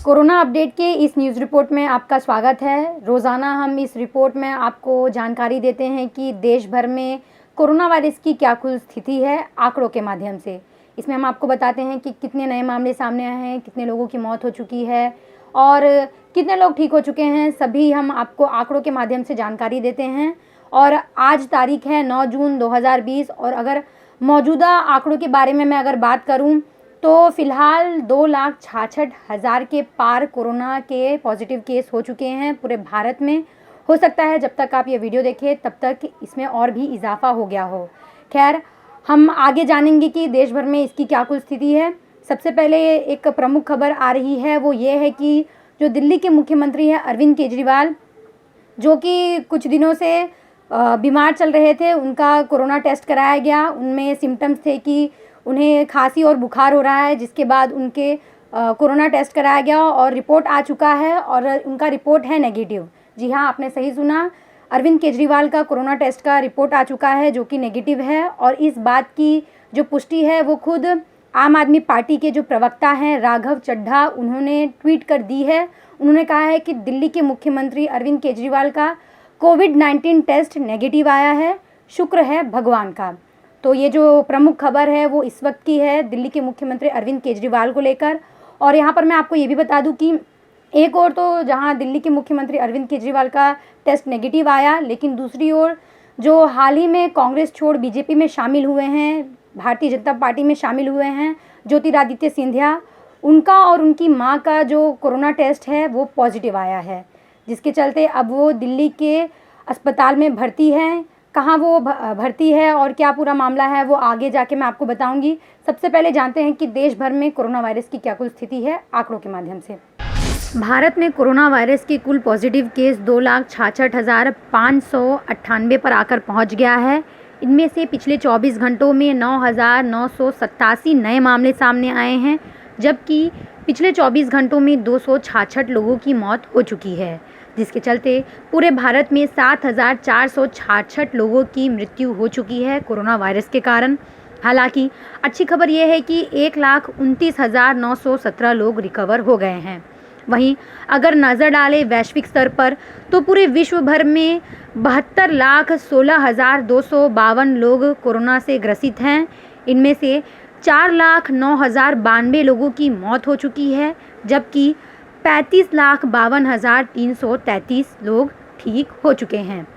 Corona update के इस news report में आपका स्वागत है। रोज़ाना हम इस रिपोर्ट में आपको जानकारी देते हैं कि देश भर में कोरोना वायरस की क्या कुल स्थिति है आंकड़ों के माध्यम से। इसमें हम आपको बताते हैं कि कितने नए मामले सामने आए हैं, कितने लोगों की मौत हो चुकी है और कितने लोग ठीक हो चुके हैं। सभी हम आपको आंकड़ों के माध्यम से जानकारी देते हैं। और आज तारीख है 9 जून 2020 और अगर मौजूदा आंकड़ों के बारे में मैं अगर बात करूं तो फिलहाल 2,66,000 के पार कोरोना के पॉजिटिव केस हो चुके हैं पूरे भारत में। हो सकता है जब तक आप ये वीडियो देखें तब तक इसमें और भी इजाफा हो गया हो। खैर, हम आगे जानेंगे कि देश भर में इसकी क्या कुल स्थिति है। सबसे पहले एक प्रमुख खबर आ रही है, वो ये है कि जो दिल्ली के मुख्यमंत्री हैं अरविंद केजरीवाल, जो कि कुछ दिनों से बीमार चल रहे थे, उनका कोरोना टेस्ट कराया गया। उनमें सिम्टम्स थे कि उन्हें खांसी और बुखार हो रहा है, जिसके बाद उनके कोरोना टेस्ट कराया गया और रिपोर्ट आ चुका है और उनका रिपोर्ट है नेगेटिव। जी हाँ, आपने सही सुना, अरविंद केजरीवाल का कोरोना टेस्ट का रिपोर्ट आ चुका है जो कि नेगेटिव है। और इस बात की जो पुष्टि है वो खुद आम आदमी पार्टी के जो प्रवक्ता हैं राघव चड्ढा, उन्होंने ट्वीट कर दी है। उन्होंने कहा है कि दिल्ली के मुख्यमंत्री अरविंद केजरीवाल का कोविड-19 टेस्ट नेगेटिव आया है, शुक्र है भगवान का। तो ये जो प्रमुख खबर है वो इस वक्त की है दिल्ली के मुख्यमंत्री अरविंद केजरीवाल को लेकर। और यहाँ पर मैं आपको ये भी बता दूं कि एक और तो जहाँ दिल्ली के मुख्यमंत्री अरविंद केजरीवाल का टेस्ट नेगेटिव आया, लेकिन दूसरी ओर जो हाल ही में कांग्रेस छोड़ बीजेपी में शामिल हुए हैं, भारतीय जनता पार्टी में शामिल हुए हैं ज्योतिरादित्य सिंधिया, उनका और उनकी माँ का जो कोरोना टेस्ट है वो पॉजिटिव आया है, जिसके चलते अब वो दिल्ली के अस्पताल में भर्ती हैं। कहाँ वो भर्ती है और क्या पूरा मामला है वो आगे जाके मैं आपको बताऊंगी। सबसे पहले जानते हैं कि देश भर में कोरोना वायरस की क्या कुल स्थिति है आंकड़ों के माध्यम से। भारत में कोरोना वायरस के कुल पॉजिटिव केस 2,66,598 पर आकर पहुंच गया है। इनमें से पिछले 24 घंटों में 9,987 नए मामले सामने आए हैं, जबकि पिछले 24 घंटों में 266 लोगों की मौत हो चुकी है, जिसके चलते पूरे भारत में 7,466 लोगों की मृत्यु हो चुकी है कोरोना वायरस के कारण। हालांकि अच्छी खबर यह है कि 1,29,917 लोग रिकवर हो गए हैं। वहीं अगर नज़र डालें वैश्विक स्तर पर तो पूरे विश्व भर में 72,16,252 लोग कोरोना से ग्रसित हैं। इनमें से 4,09,092 लोगों की मौत हो चुकी है, जबकि 35,52,333 लोग ठीक हो चुके हैं।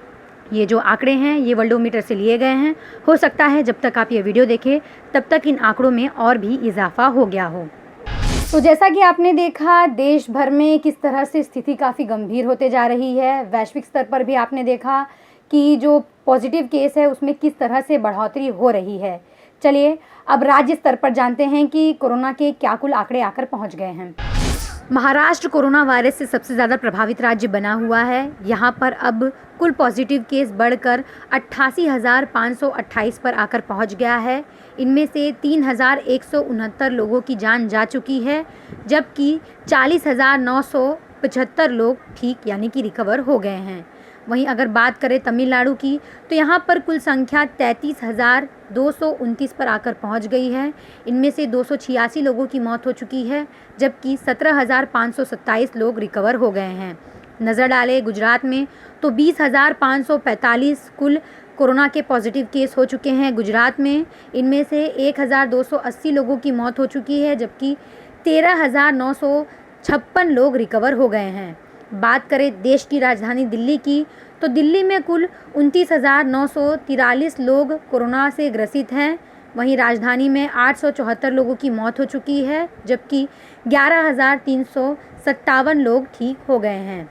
ये जो आंकड़े हैं ये वर्ल्डोमीटर से लिए गए हैं। हो सकता है जब तक आप ये वीडियो देखें तब तक इन आंकड़ों में और भी इजाफा हो गया हो। तो जैसा कि आपने देखा देश भर में किस तरह से स्थिति काफ़ी गंभीर होते जा रही है। वैश्विक स्तर पर भी आपने देखा कि जो पॉजिटिव केस है उसमें किस तरह से बढ़ोतरी हो रही है। चलिए अब राज्य स्तर पर जानते हैं कि कोरोना के क्या कुल आंकड़े आकर पहुंच गए हैं। महाराष्ट्र कोरोना वायरस से सबसे ज़्यादा प्रभावित राज्य बना हुआ है। यहाँ पर अब कुल पॉजिटिव केस बढ़कर 88,528 पर आकर पहुँच गया है। इनमें से 3,169 लोगों की जान जा चुकी है, जबकि 40,975 लोग ठीक यानी कि रिकवर हो गए हैं। वहीं अगर बात करें तमिलनाडु की तो यहाँ पर कुल संख्या 33,229 पर आकर पहुँच गई है। इनमें से 286 लोगों की मौत हो चुकी है, जबकि 17,527 लोग रिकवर हो गए हैं। नज़र डालें गुजरात में तो 20,545 कुल कोरोना के पॉजिटिव केस हो चुके हैं गुजरात में। इनमें से 1,280 लोगों की मौत हो चुकी है, जबकि 13,956 लोग रिकवर हो गए हैं। बात करें देश की राजधानी दिल्ली की तो दिल्ली में कुल 29,943 लोग कोरोना से ग्रसित हैं। वहीं राजधानी में 874 लोगों की मौत हो चुकी है, जबकि 11,357 लोग ठीक हो गए हैं।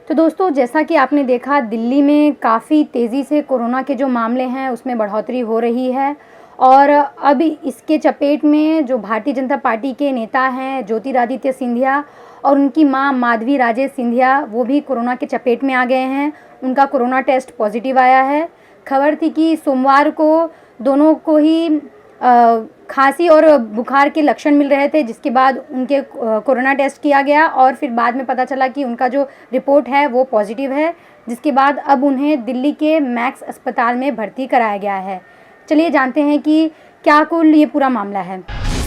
तो दोस्तों, जैसा कि आपने देखा दिल्ली में काफ़ी तेज़ी से कोरोना के जो मामले हैं उसमें बढ़ोतरी हो रही है और अब इसके चपेट में जो भारतीय जनता पार्टी के नेता हैं ज्योतिरादित्य सिंधिया और उनकी मां माधवी राजेश सिंधिया, वो भी कोरोना के चपेट में आ गए हैं। उनका कोरोना टेस्ट पॉजिटिव आया है। खबर थी कि सोमवार को दोनों को ही खांसी और बुखार के लक्षण मिल रहे थे, जिसके बाद उनके कोरोना टेस्ट किया गया और फिर बाद में पता चला कि उनका जो रिपोर्ट है वो पॉजिटिव है, जिसके बाद अब उन्हें दिल्ली के मैक्स अस्पताल में भर्ती कराया गया है। चलिए जानते हैं कि क्या कुल ये पूरा मामला है।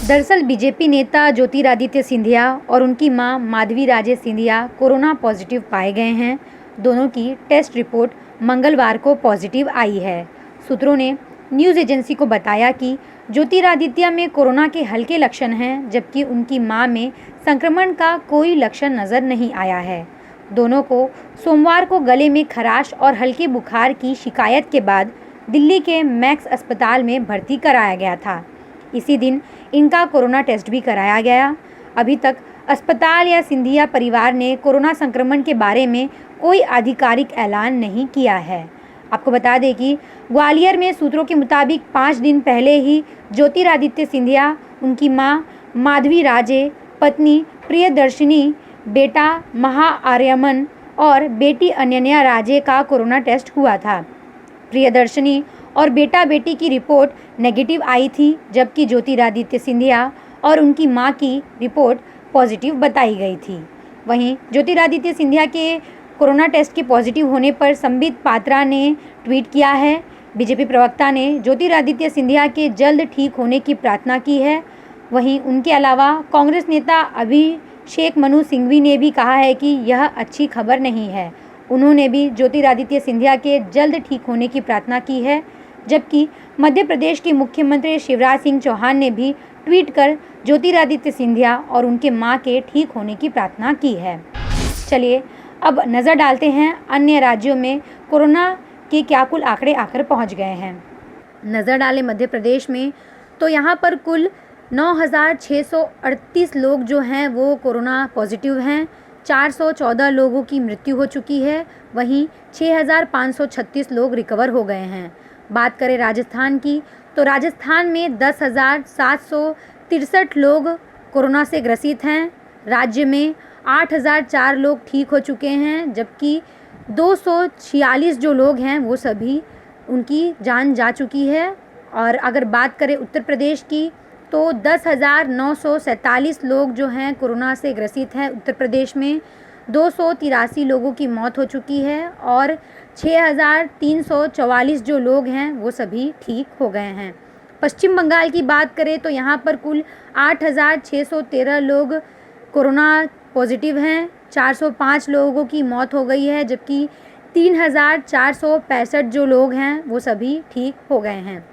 दरअसल बीजेपी नेता ज्योतिरादित्य सिंधिया और उनकी मां माधवी राजे सिंधिया कोरोना पॉजिटिव पाए गए हैं। दोनों की टेस्ट रिपोर्ट मंगलवार को पॉजिटिव आई है। सूत्रों ने न्यूज़ एजेंसी को बताया कि ज्योतिरादित्य में कोरोना के हल्के लक्षण हैं, जबकि उनकी मां में संक्रमण का कोई लक्षण नज़र नहीं आया है। दोनों को सोमवार को गले में खराश और हल्के बुखार की शिकायत के बाद दिल्ली के मैक्स अस्पताल में भर्ती कराया गया था। इसी दिन इनका कोरोना टेस्ट भी कराया गया। अभी तक अस्पताल या सिंधिया परिवार ने कोरोना संक्रमण के बारे में कोई आधिकारिक ऐलान नहीं किया है। आपको बता दें कि ग्वालियर में सूत्रों के मुताबिक 5 दिन पहले ही ज्योतिरादित्य सिंधिया, उनकी मां माधवी राजे, पत्नी प्रियदर्शिनी, बेटा महाआर्यमन और बेटी अनन्या राजे का कोरोना टेस्ट हुआ था। प्रियदर्शिनी और बेटा बेटी की रिपोर्ट नेगेटिव आई थी, जबकि ज्योतिरादित्य सिंधिया और उनकी मां की रिपोर्ट पॉजिटिव बताई गई थी। वहीं ज्योतिरादित्य सिंधिया के कोरोना टेस्ट के पॉजिटिव होने पर संबित पात्रा ने ट्वीट किया है। बीजेपी प्रवक्ता ने ज्योतिरादित्य सिंधिया के जल्द ठीक होने की प्रार्थना की है। वहीं उनके अलावा कांग्रेस नेता अभिषेक मनु सिंघवी ने भी कहा है कि यह अच्छी खबर नहीं है। उन्होंने भी ज्योतिरादित्य सिंधिया के जल्द ठीक होने की प्रार्थना की है, जबकि मध्य प्रदेश के मुख्यमंत्री शिवराज सिंह चौहान ने भी ट्वीट कर ज्योतिरादित्य सिंधिया और उनके मां के ठीक होने की प्रार्थना की है। चलिए अब नज़र डालते हैं अन्य राज्यों में कोरोना के क्या कुल आंकड़े आकर पहुंच गए हैं। नज़र डालें मध्य प्रदेश में तो यहाँ पर कुल 9,638 लोग जो हैं वो कोरोना पॉजिटिव हैं। 414 लोगों की मृत्यु हो चुकी है। वहीं 6,536 लोग रिकवर हो गए हैं। बात करें राजस्थान की तो राजस्थान में 10,763 लोग कोरोना से ग्रसित हैं। राज्य में 8,004 लोग ठीक हो चुके हैं, जबकि 246 जो लोग हैं वो सभी उनकी जान जा चुकी है। और अगर बात करें उत्तर प्रदेश की तो 10,947 लोग जो हैं कोरोना से ग्रसित हैं। उत्तर प्रदेश में 283 लोगों की मौत हो चुकी है और 6,344 जो लोग हैं वो सभी ठीक हो गए हैं। पश्चिम बंगाल की बात करें तो यहाँ पर कुल 8,613 लोग कोरोना पॉजिटिव हैं। 405 लोगों की मौत हो गई है, जबकि 3,465 जो लोग हैं वो सभी ठीक हो गए हैं।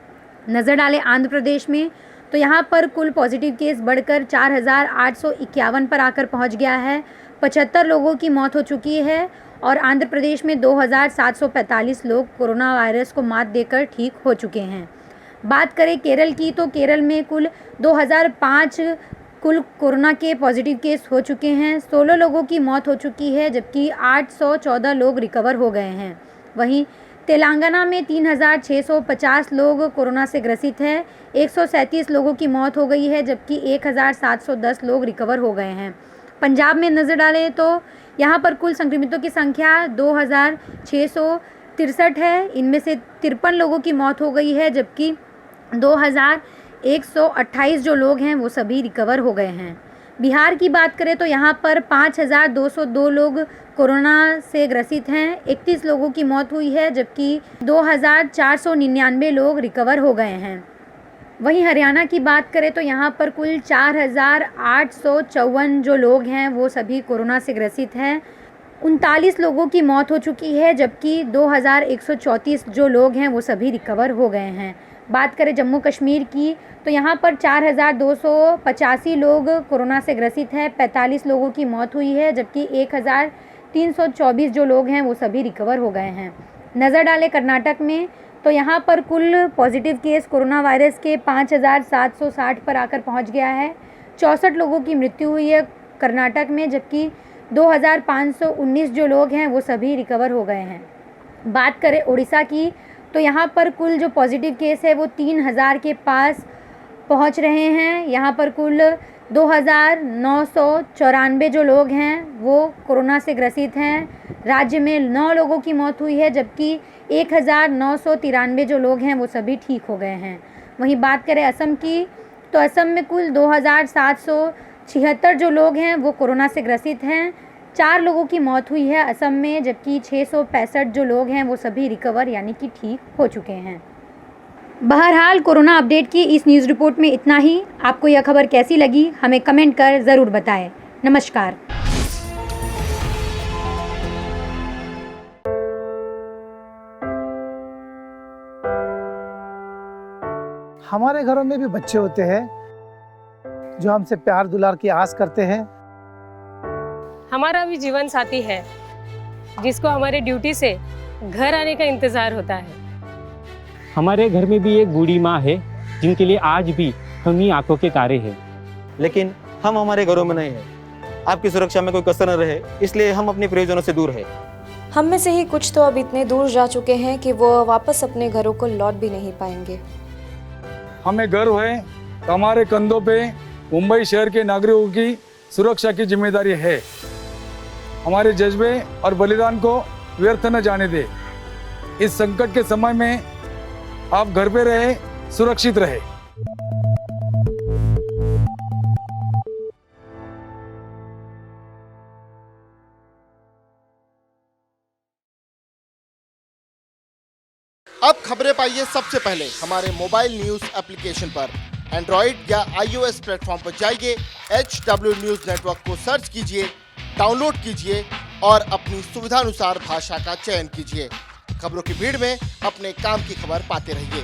नज़र डालें आंध्र प्रदेश में तो यहाँ पर कुल पॉजिटिव केस बढ़कर 4,851 पर आकर पहुँच गया है। 75 लोगों की मौत हो चुकी है और आंध्र प्रदेश में 2,745 लोग कोरोना वायरस को मात देकर ठीक हो चुके हैं। बात करें केरल की तो केरल में कुल 2005 कुल कोरोना के पॉजिटिव केस हो चुके हैं। 16 लोगों की मौत हो चुकी है, जबकि 814 लोग रिकवर हो गए हैं। वहीं तेलंगाना में 3,650 लोग कोरोना से ग्रसित हैं। 137 लोगों की मौत हो गई है, जबकि 1,710 लोग रिकवर हो गए हैं। पंजाब में नज़र डालें तो यहाँ पर कुल संक्रमितों की संख्या 2,663 है। इनमें से 53 लोगों की मौत हो गई है, जबकि 2,128 जो लोग हैं वो सभी रिकवर हो गए हैं। बिहार की बात करें तो यहाँ पर 5,202 लोग कोरोना से ग्रसित हैं। 31 लोगों की मौत हुई है, जबकि 2,499 लोग रिकवर हो गए हैं। वहीं हरियाणा की बात करें तो यहाँ पर कुल 4,854 जो लोग हैं वो सभी कोरोना से ग्रसित हैं। 39 लोगों की मौत हो चुकी है, जबकि 2,134 जो लोग हैं वो सभी रिकवर हो गए हैं। बात करें जम्मू कश्मीर की तो यहाँ पर 4,285 लोग कोरोना से ग्रसित हैं। 45 लोगों की मौत हुई है, जबकि 1,324 जो लोग हैं वो सभी रिकवर हो गए हैं। नज़र डालें कर्नाटक में तो यहाँ पर कुल पॉजिटिव केस कोरोना वायरस के 5,760 पर आकर पहुँच गया है। 64 लोगों की मृत्यु हुई है कर्नाटक में, जबकि 2,519 जो लोग हैं वो सभी रिकवर हो गए हैं। बात करें उड़ीसा की तो यहाँ पर कुल जो पॉजिटिव केस है वो 3,000 के पास पहुँच रहे हैं। यहाँ पर कुल 2,994 जो लोग हैं वो कोरोना से ग्रसित हैं। राज्य में 9 लोगों की मौत हुई है, जबकि 1,993 जो लोग हैं वो सभी ठीक हो गए हैं। वहीं बात करें असम की तो असम में कुल 2,776 जो लोग हैं वो कोरोना से ग्रसित हैं। 4 लोगों की मौत हुई है असम में, जबकि 665 जो लोग हैं वो सभी रिकवर यानी कि ठीक हो चुके हैं। बहरहाल कोरोना अपडेट की इस न्यूज़ रिपोर्ट में इतना ही। आपको यह खबर कैसी लगी हमें कमेंट कर ज़रूर बताएं। नमस्कार। हमारे घरों में भी बच्चे होते हैं जो हमसे प्यार दुलार की आस करते हैं। हमारा भी जीवन साथी है जिसको हमारे ड्यूटी से घर आने का इंतजार होता है। हमारे घर में भी एक बूढ़ी माँ है जिनके लिए आज भी हम ही आंखों के तारे हैं। लेकिन हम हमारे घरों में नहीं हैं। आपकी सुरक्षा में कोई कसर न रहे, इसलिए हम अपने प्रियजनों से दूर हैं। हम में से ही कुछ तो अब इतने दूर जा चुके हैं कि वो वापस अपने घरों को लौट भी नहीं पाएंगे। हमें गर्व है कि हमारे कंधों पे मुंबई शहर के नागरिकों की सुरक्षा की जिम्मेदारी है। हमारे जज्बे और बलिदान को व्यर्थ न जाने दे। इस संकट के समय में आप घर पे रहे, सुरक्षित रहे। अब खबरें पाइए सबसे पहले हमारे मोबाइल न्यूज एप्लीकेशन पर। एंड्रॉइड या iOS प्लेटफॉर्म पर जाइए, HW न्यूज नेटवर्क को सर्च कीजिए, डाउनलोड कीजिए और अपनी सुविधानुसार भाषा का चयन कीजिए। खबरों की भीड़ में अपने काम की खबर पाते रहिए।